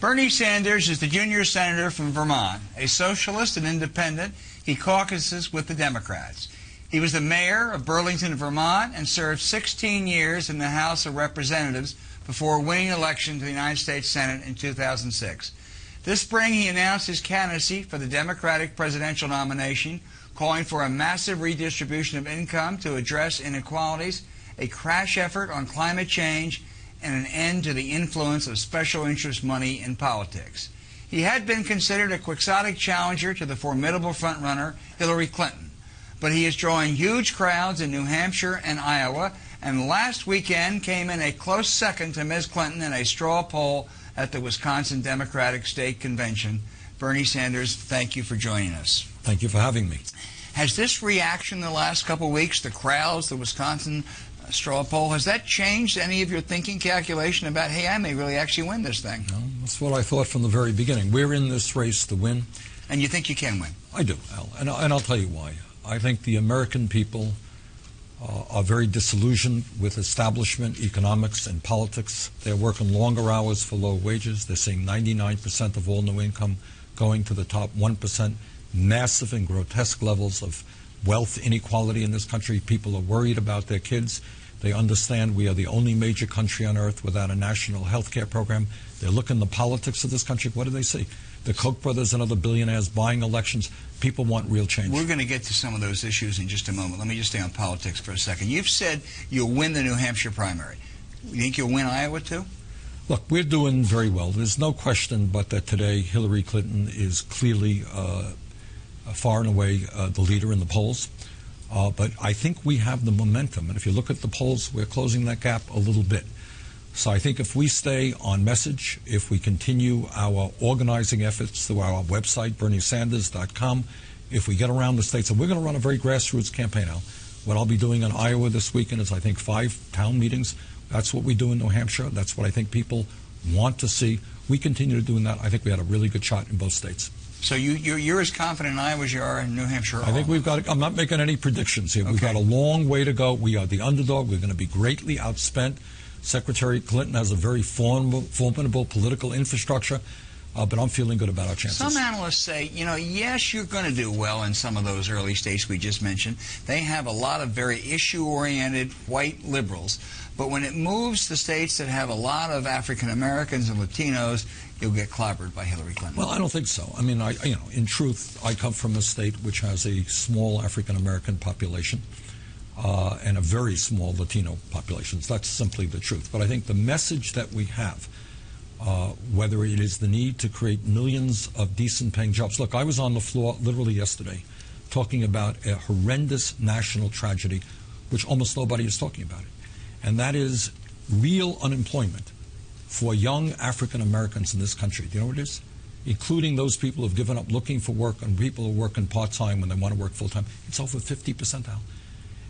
Bernie Sanders is the junior senator from Vermont. A socialist and independent, he caucuses with the Democrats. He was the mayor of Burlington, Vermont, and served 16 years in the House of Representatives before winning election to the United States Senate in 2006. This spring, he announced his candidacy for the Democratic presidential nomination, calling for a massive redistribution of income to address inequalities, a crash effort on climate change, and an end to the influence of special interest money in politics. He had been considered a quixotic challenger to the formidable frontrunner Hillary Clinton, but he is drawing huge crowds in New Hampshire and Iowa, and last weekend came in a close second to Ms. Clinton in a straw poll at the Wisconsin Democratic State Convention. Bernie Sanders, thank you for joining us. Thank you for having me. Has this reaction in the last couple of weeks, the crowds, the Wisconsin straw poll, has that changed any of your thinking calculation about, hey, I may really actually win this thing? No, that's what I thought from the very beginning. We're in this race to win. And you think you can win? I do, Al, and I'll tell you why. I think the American people are very disillusioned with establishment, economics, and politics. They're working longer hours for low wages. They're seeing 99% of all new income going to the top 1%, massive and grotesque levels of wealth inequality in this country. People are worried about their kids. They understand we are the only major country on earth without a national health care program. They look in the politics of this country. What do they see? The Koch brothers and other billionaires buying elections. People want real change. We're going to get to some of those issues in just a moment. Let me just stay on politics for a second. You've said you'll win the New Hampshire primary. You think you'll win Iowa too? Look, we're doing very well. There's no question but that today Hillary Clinton is clearly far and away the leader in the polls. But I think we have the momentum. And if you look at the polls, we're closing that gap a little bit. So I think if we stay on message, if we continue our organizing efforts through our website, BernieSanders.com, if we get around the states, and we're going to run a very grassroots campaign now. What I'll be doing in Iowa this weekend is, I think, 5 town meetings. That's what we do in New Hampshire. That's what I think people want to see. We continue to doing that. I think we had a really good shot in both states. So you're as confident in Iowa as you are in New Hampshire? I think we've got, I'm not making any predictions here. Okay. We've got a long way to go. We are the underdog. We're going to be greatly outspent. Secretary Clinton has a very formidable political infrastructure, but I'm feeling good about our chances. Some analysts say, you know, yes, you're going to do well in some of those early states we just mentioned. They have a lot of very issue-oriented white liberals. But when it moves to states that have a lot of African Americans and Latinos, you'll get clobbered by Hillary Clinton. Well, I don't think so. I mean, in truth, I come from a state which has a small African American population and a very small Latino population. That's simply the truth. But I think the message that we have, whether it is the need to create millions of decent-paying jobs. Look, I was on the floor literally yesterday talking about a horrendous national tragedy, which almost nobody is talking about it. And that is real unemployment for young African Americans in this country. Do you know what it is? Including those people who have given up looking for work and people who are working part-time when they want to work full-time. It's over 50% now.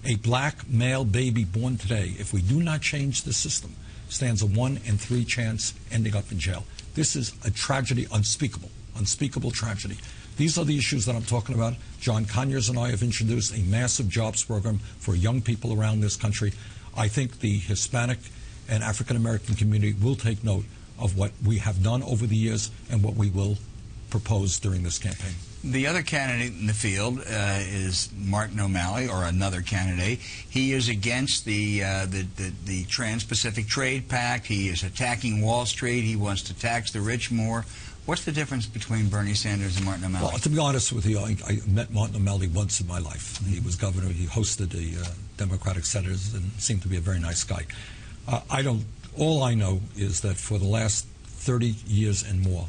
A black male baby born today, if we do not change the system, stands a 1 in 3 chance ending up in jail. This is a tragedy, unspeakable tragedy. These are the issues that I'm talking about. John Conyers and I have introduced a massive jobs program for young people around this country. I think the Hispanic and African American community will take note of what we have done over the years and what we will propose during this campaign. The other candidate in the field is Martin O'Malley, or another candidate. He is against the Trans-Pacific Trade Pact. He is attacking Wall Street. He wants to tax the rich more. What's the difference between Bernie Sanders and Martin O'Malley? Well, to be honest with you, I met Martin O'Malley once in my life. He was governor. He hosted the Democratic senators and seemed to be a very nice guy. All I know is that for the last 30 years and more,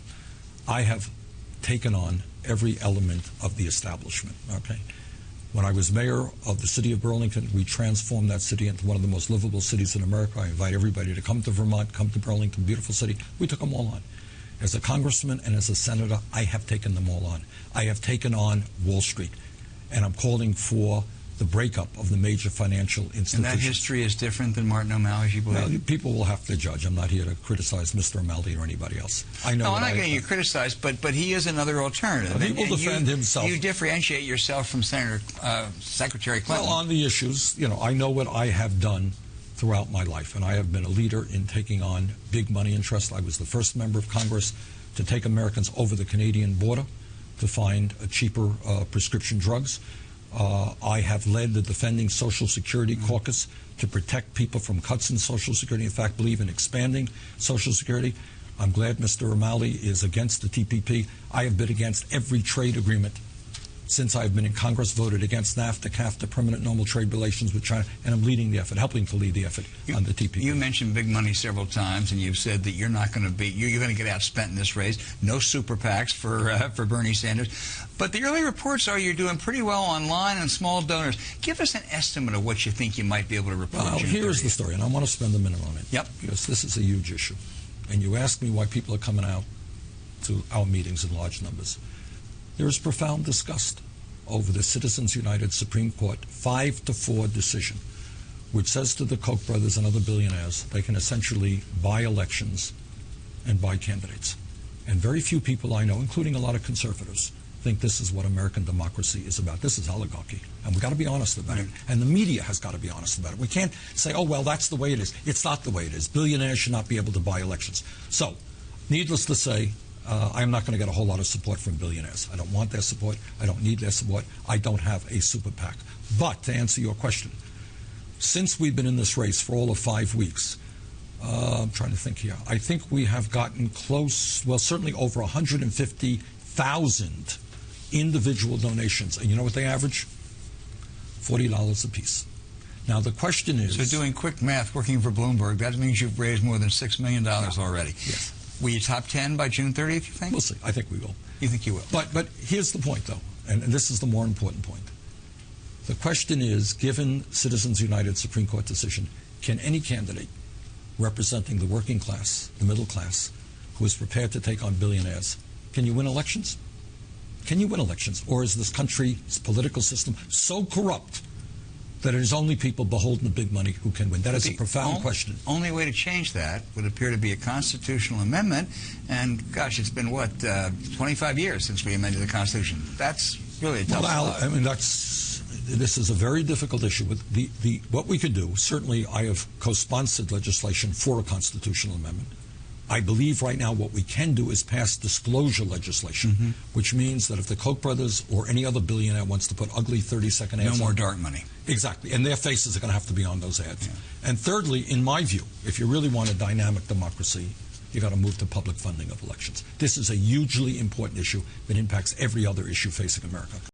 I have taken on every element of the establishment. Okay, when I was mayor of the city of Burlington, we transformed that city into one of the most livable cities in America. I invite everybody to come to Vermont, come to Burlington, beautiful city. We took them all on. As a congressman and as a senator, I have taken them all on. I have taken on Wall Street, and I'm calling for the breakup of the major financial institutions. And that history is different than Martin O'Malley's, you believe? Well, people will have to judge. I'm not here to criticize Mr. O'Malley or anybody else. I know. No, I'm not getting you criticized, but he is another alternative. He will defend himself. You differentiate yourself from Secretary Clinton. Well, on the issues, I know what I have done throughout my life, and I have been a leader in taking on big money interests. I was the first member of Congress to take Americans over the Canadian border to find cheaper prescription drugs. I have led the Defending Social Security Caucus to protect people from cuts in Social Security. In fact, believe in expanding Social Security. I'm glad Mr. O'Malley is against the TPP. I have been against every trade agreement since I've been in Congress, voted against NAFTA, CAFTA, permanent normal trade relations with China, and I'm leading the effort, helping to lead the effort on the TPP. You mentioned big money several times, and you've said that you're not going to be, you're going to get outspent in this race. No super PACs for Bernie Sanders. But the early reports are you're doing pretty well online and small donors. Give us an estimate of what you think you might be able to report. Well, here's the story, and I want to spend a minute on it. Yep. Because this is a huge issue. And you ask me why people are coming out to our meetings in large numbers. There is profound disgust over the Citizens United Supreme Court 5-4 decision, which says to the Koch brothers and other billionaires they can essentially buy elections and buy candidates. And very few people I know, including a lot of conservatives, think this is what American democracy is about. This is oligarchy. And we've got to be honest about it. And the media has got to be honest about it. We can't say, oh, well, that's the way it is. It's not the way it is. Billionaires should not be able to buy elections. So, needless to say, I'm not going to get a whole lot of support from billionaires. I don't want their support. I don't need their support. I don't have a super PAC. But to answer your question, since we've been in this race for all of 5 weeks, I'm trying to think here, I think we have gotten close, well, certainly over 150,000 individual donations. And you know what they average? $40 a piece. Now, the question is... So doing quick math, working for Bloomberg, that means you've raised more than $6 million already. Yes. Will you top 10 by June 30th, you think? We'll see. I think we will. You think you will? But here's the point, though, and this is the more important point. The question is, given Citizens United Supreme Court decision, can any candidate representing the working class, the middle class, who is prepared to take on billionaires, can you win elections? Can you win elections? Or is this country's political system so corrupt that it is only people beholden to big money who can win? That is a profound question. The only way to change that would appear to be a constitutional amendment. And, gosh, it's been, 25 years since we amended the Constitution. That's really a tough I mean, this is a very difficult issue. What we could do, certainly I have co-sponsored legislation for a constitutional amendment. I believe right now what we can do is pass disclosure legislation, which means that if the Koch brothers or any other billionaire wants to put ugly 30-second ads no more dark money. Exactly. And their faces are going to have to be on those ads. Yeah. And thirdly, in my view, if you really want a dynamic democracy, you've got to move to public funding of elections. This is a hugely important issue that impacts every other issue facing America.